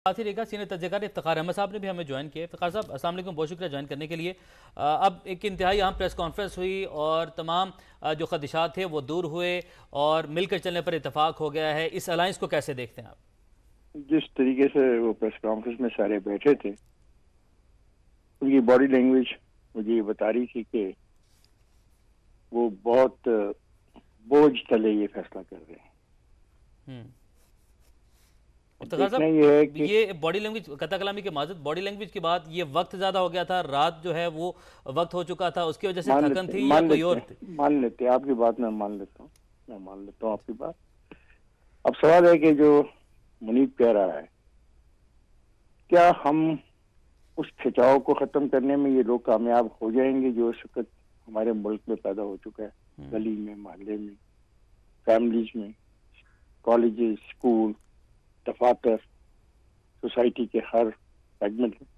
साथ ही रहेगा सीनियर तज्ज़ेकार इफ्तिखार अहमद साहब ने भी हमें ज्वाइन किया। इफ्तिखार साहब अस्सलाम वालेकुम, बहुत शुक्रिया ज्वाइन करने के लिए। अब एक इंतहाई अहम प्रेस कॉन्फ्रेंस हुई और तमाम जो खदशात थे वो दूर हुए और मिलकर चलने पर इतफाक हो गया है। इस अलायंस को कैसे देखते हैं आप? जिस तरीके से वो प्रेस कॉन्फ्रेंस में सारे बैठे थे, उनकी बॉडी लैंग्वेज मुझे ये बता रही थी कि वो बहुत बोझ तले ये फैसला कर रहे हैं। इफ्तिखार साहब, ये है कि ये बॉडी लैंग्वेज कथा कलामी के माजद बॉडी लैंग्वेज के बाद ये वक्त ज्यादा हो गया था, रात जो है वो वक्त हो चुका था, उसकी वजह से थकन थी या कोई और थी? मान लेते आपकी बात, मैं मान लेता हूँ आपकी बात। अब सवाल है कि जो मुनीब कह रहा है, क्या हम उस खिंचाव को खत्म करने में ये लोग कामयाब हो जाएंगे जो इस वक्त हमारे मुल्क में पैदा हो चुका है, गली में, मोहल्ले में, फैमिलीज में, कॉलेजेस, स्कूल, दफातर, सोसाइटी के हर सेगमेंट में।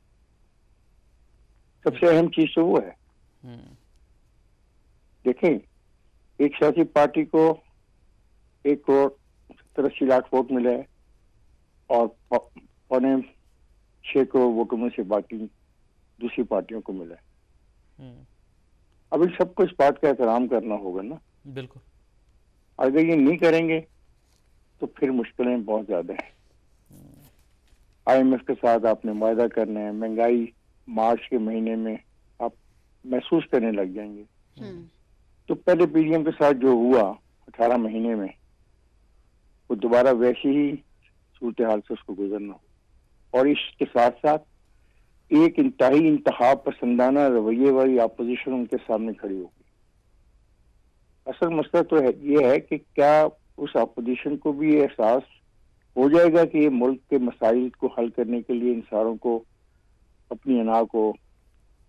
सबसे अहम चीज तो वो है। देखें, एक सियासी पार्टी को 1,70,80,00,000 वोट मिले हैं और 5.6 करोड़ वोटों में से बाकी दूसरी पार्टियों को मिला है। अब इन सबको इस बात का एहतराम करना होगा ना। बिल्कुल। अगर ये नहीं करेंगे तो फिर मुश्किलें बहुत ज्यादा हैं। IMF के साथ आपने वायदा करना है, महंगाई मार्च के महीने में आप महसूस करने लग जाएंगे। तो पहले PDM के साथ जो हुआ 18 महीने में, वो दोबारा वैसी ही सूरत हाल से उसको गुजरना हो। और इसके साथ साथ एक इंतहा पसंदाना रवैये वाली अपोजिशन उनके सामने खड़ी होगी। असल मसला तो ये है कि क्या उस अपोजिशन को भी ये एहसास हो जाएगा कि ये मुल्क के मसाइल को हल करने के लिए इंसानों को अपनी अना को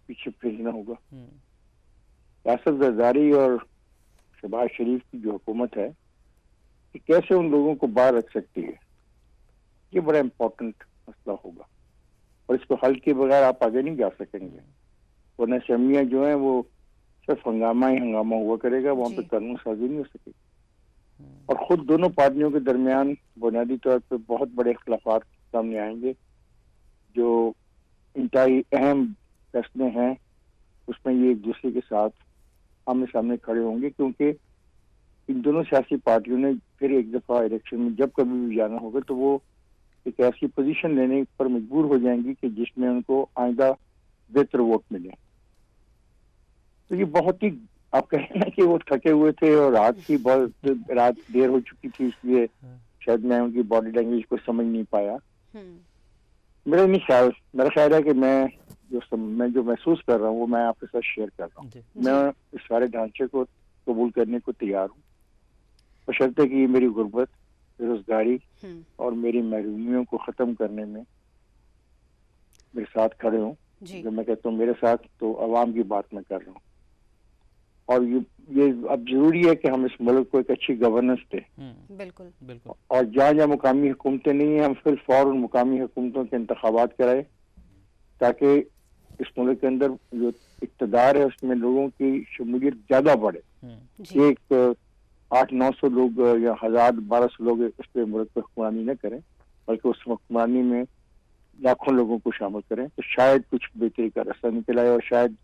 पीछे भेजना होगा। रियासत जरदारी और शहबाज शरीफ की जो हुकूमत है, कि कैसे उन लोगों को बाहर रख सकती है, ये बड़ा इम्पोर्टेंट मसला होगा। और इसको हल के बगैर आप आगे नहीं जा सकेंगे, वरना असेंबलियां जो है वो सिर्फ हंगामा ही हंगामा हुआ करेगा, वहां पर कानून साजी नहीं हो सकेगी। और खुद दोनों पार्टियों के दरमियान बुनियादी तौर पर बहुत बड़े इख्तिलाफात सामने आएंगे। जो इंतहाई अहम फैसले हैं उसमें ये एक दूसरे के साथ आमने सामने खड़े होंगे, क्योंकि इन दोनों सियासी पार्टियों ने फिर एक दफा इलेक्शन में जब कभी भी जाना होगा तो वो एक ऐसी पोजीशन लेने पर मजबूर हो जाएंगी कि जिसमें उनको आइंदा बेहतर वोट मिले। तो ये बहुत ही, आप कहें ना कि वो थके हुए थे और रात देर हो चुकी थी, इसलिए शायद मैं उनकी बॉडी लैंग्वेज को समझ नहीं पाया। मेरा ख्याल है कि मैं जो महसूस कर रहा हूँ वो मैं आपके साथ शेयर कर रहा हूँ। मैं इस सारे ढांचे को कबूल करने को तैयार हूँ, बशर्ते कि मेरी गुर्बत, बेरोजगारी और मेरी महरूमियों को खत्म करने में मेरे साथ खड़े हों। जो मैं कहता हूँ मेरे साथ, तो अवाम की बात मैं कर रहा हूँ। और ये अब जरूरी है कि हम इस मुल्क को एक अच्छी गवर्नेंस दें। बिल्कुल बिल्कुल। और जहाँ जहाँ मुकामी हुकूमतें नहीं है, हम फिर फौरन मुकामी हुकूमतों के इंतखाबात कराएं, ताकि इस मुल्क के अंदर जो इक़्तिदार है उसमें लोगों की शमूलियत ज्यादा बढ़े। एक 800-900 लोग या 1000-1200 लोग इस पे मुल्क पर हुक्मरानी न करें, बल्कि उस हुक्मरानी में लाखों लोगों को शामिल करें, तो शायद कुछ बेहतरी का रास्ता निकल आए। और शायद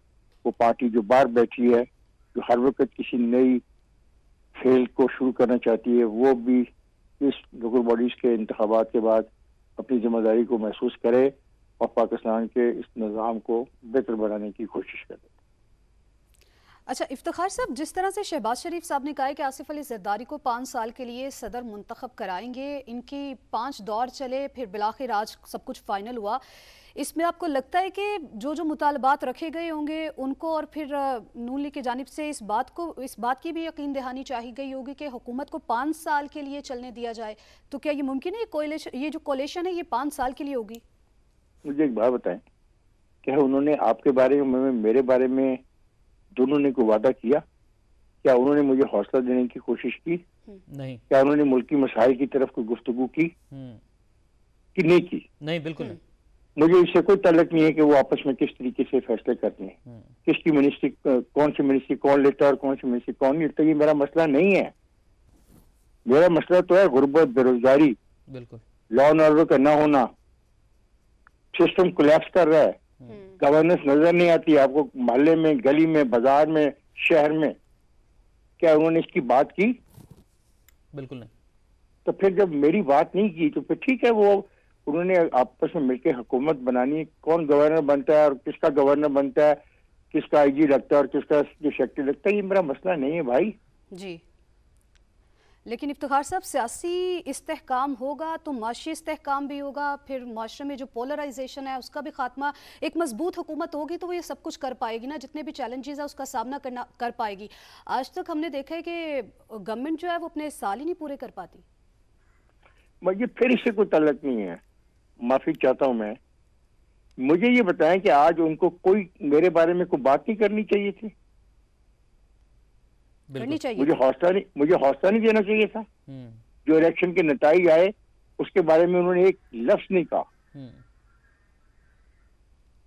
वो पार्टी जो बाहर बैठी है, जो हर वक्त किसी नई खेल को शुरू करना चाहती है, वो भी इस लोकल बॉडीज के इंतखाबात के बाद अपनी जिम्मेदारी को महसूस करे और पाकिस्तान के इस निज़ाम को बेहतर बनाने की कोशिश करे। अच्छा इफ्तिखार साहब, जिस तरह से शहबाज शरीफ साहब ने कहा है कि आसिफ अली जरदारी को 5 साल के लिए सदर मुंतखब कराएंगे, इनकी 5 दौर चले, फिर बिलाखिर आज सब कुछ फाइनल हुआ, इसमें आपको लगता है कि जो मुतालबात रखे गए होंगे उनको, और फिर नून लीग की जानिब से इस बात की भी यकीन दहानी चाहिए गई होगी कि हुकूमत को 5 साल के लिए चलने दिया जाए, तो क्या ये मुमकिन है ये जो कोलिशन है ये 5 साल के लिए होगी? मुझे एक बात बताएं, क्या उन्होंने आपके बारे में, मेरे बारे में, दोनों ने कोई वादा किया? क्या उन्होंने मुझे हौसला देने की कोशिश की? नहीं। क्या उन्होंने मुल्की मसाइल की तरफ कोई गुफ्तगू की कि नहीं की? नहीं, बिल्कुल नहीं। मुझे इससे कोई ताल्लुक नहीं है कि वो आपस में किस तरीके से फैसले करते हैं, किसकी मिनिस्ट्री, कौन सी मिनिस्ट्री कौन लेता है और कौन सी मिनिस्ट्री कौन नहीं लेता। ये मेरा मसला नहीं है। मेरा मसला तो है गुर्बत, बेरोजगारी, बिल्कुल, लॉ एंड ऑर्डर का ना होना, सिस्टम कोलैप्स कर रहा है, गवर्नेंस नजर नहीं आती आपको, मोहल्ले में, गली में, बाजार में, शहर में, क्या उन्होंने इसकी बात की? बिल्कुल नहीं। तो फिर जब मेरी बात नहीं की तो फिर ठीक है, वो उन्होंने आपस में मिलकर हुकूमत बनानी है, कौन गवर्नर बनता है और किसका गवर्नर बनता है, किसका आईजी लगता है और किसका जो सेक्रेटरी लगता है, ये मेरा मसला नहीं है भाई जी। लेकिन इफ्तिखार साहब, सियासी इस्तेहकाम होगा तो माशी इस्तेहकाम भी होगा, फिर माशरे में जो पोलराइजेशन है उसका भी खात्मा, एक मजबूत हुकूमत होगी तो वो ये सब कुछ कर पाएगी ना, जितने भी चैलेंजेस है उसका सामना कर पाएगी। आज तक हमने देखा है कि गवर्नमेंट जो है वो अपने साल ही नहीं पूरे कर पाती। मुझे फिर इससे कोई ताल्लुक नहीं है, माफी चाहता हूं मैं। मुझे ये बताएं कि आज उनको कोई मेरे बारे में कोई बात नहीं करनी चाहिए थी? करनी चाहिए। मुझे हौसला नहीं देना चाहिए था? जो इलेक्शन के नतीजे आए उसके बारे में उन्होंने एक लफ्ज नहीं कहा।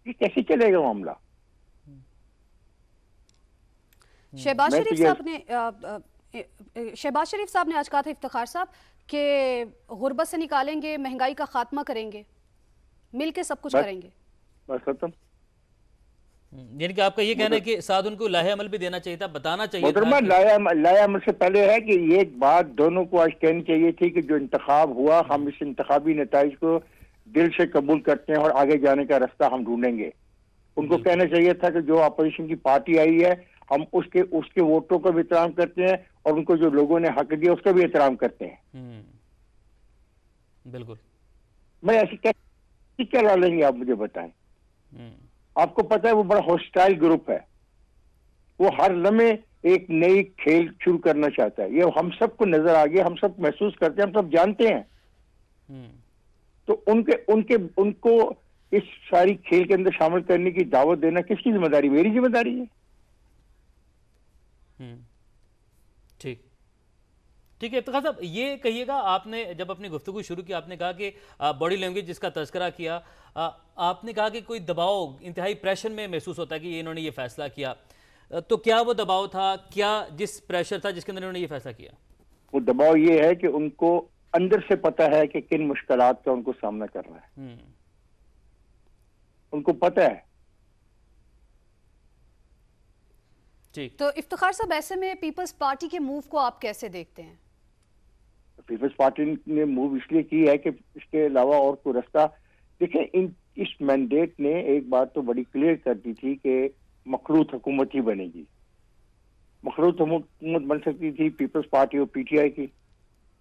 ये कैसे चलेगा मामला? शहबाज शरीफ साहब ने आज कहा था इफ्तिखार साहब कि गुर्बत से निकालेंगे, महंगाई का खात्मा करेंगे, मिलके सब कुछ करेंगे। बस खत्म। यानी कि आपका ये कहना है कि साथ उनको लाहे अमल भी देना चाहिए था, बताना चाहिए था। लाया अमल से पहले है कि ये बात दोनों को आज कहनी चाहिए थी कि जो इंतखाब हुआ, हम इस इंतखाबी नताइज को दिल से कबूल करते हैं और आगे जाने का रास्ता हम ढूंढेंगे। उनको कहना चाहिए था कि जो अपोजिशन की पार्टी आई है, हम उसके वोटों का भी एहतराम करते हैं और उनको जो लोगों ने हक दिया उसका भी एहतराम करते हैं। बिल्कुल। मैं ऐसी क्या ला लेंगे आप मुझे बताएं? आपको पता है वो बड़ा हॉस्टाइल ग्रुप है, वो हर लम्हे एक नई खेल शुरू करना चाहता है। ये हम सबको नजर आ गया, हम सब महसूस करते हैं, हम सब जानते हैं। तो उनको इस सारी खेल के अंदर शामिल करने की दावत देना किसकी जिम्मेदारी? मेरी जिम्मेदारी है। ठीक है इफ्तिखार साहब, ये कहिएगा, आपने जब अपनी गुफ्तगू शुरू की आपने कहा कि बॉडी लैंग्वेज जिसका तस्करा किया, आपने कहा कि कोई दबाव, इंतहाई प्रेशर में महसूस होता है कि इन्होंने ये फैसला किया, तो क्या वो दबाव था? क्या जिस प्रेशर था जिसके अंदर इन्होंने ये फैसला किया? वो दबाव ये है कि उनको अंदर से पता है कि किन मुश्किलात का उनको सामना करना है, उनको पता है। ठीक। तो इफ्तिखार साहब, ऐसे में पीपल्स पार्टी के मूव को आप कैसे देखते हैं? पीपल्स पार्टी ने मूव इसलिए की है कि इसके अलावा और कोई रास्ता देखें। इस मैंडेट ने एक बात तो बड़ी क्लियर कर दी थी कि मखलूत हुकूमत ही बनेगी। मखलूत हुकूमत बन सकती थी पीपल्स पार्टी और पीटीआई की,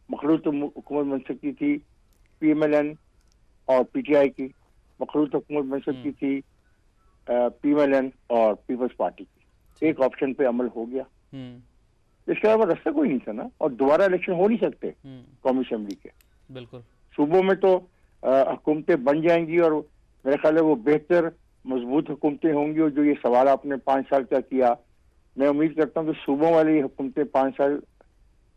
मखलूत हुकूमत बन सकती थी पीएमएलएन और पीटीआई की, मखलूत हुकूमत बन सकती थी पीएमएलएन और पीपल्स पार्टी की। एक ऑप्शन पे अमल हो गया, इसके अलावा रास्ता कोई नहीं था ना, और दोबारा इलेक्शन हो नहीं सकते कौमी असेंबली के। बिल्कुल। सूबों में तो हुकूमतें बन जाएंगी और मेरे ख्याल है वो बेहतर मजबूत हुकूमतें होंगी। और जो ये सवाल आपने 5 साल का किया, मैं उम्मीद करता हूँ कि सूबों वाली हुकूमतें 5 साल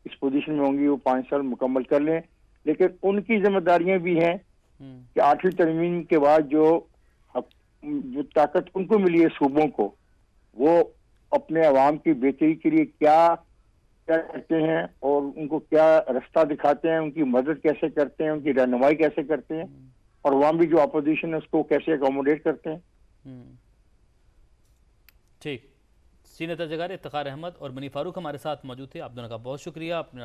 इस पोजीशन में होंगी, वो 5 साल मुकम्मल कर लें। लेकिन उनकी जिम्मेदारियां भी हैं कि 8वीं तरमीम के बाद जो ताकत उनको मिली है सूबों को, वो अपने अवाम की बेहतरी के लिए क्या करते हैं और उनको क्या रास्ता दिखाते हैं, उनकी मदद कैसे करते हैं, उनकी रहनुमाई कैसे करते हैं, और अवाम भी जो अपोजिशन है उसको कैसे अकोमोडेट करते हैं। ठीक। सीनियर तर्जगार इफ्तिखार अहमद और मनी फारूक हमारे साथ मौजूद थे। आप दोनों का बहुत शुक्रिया। अपने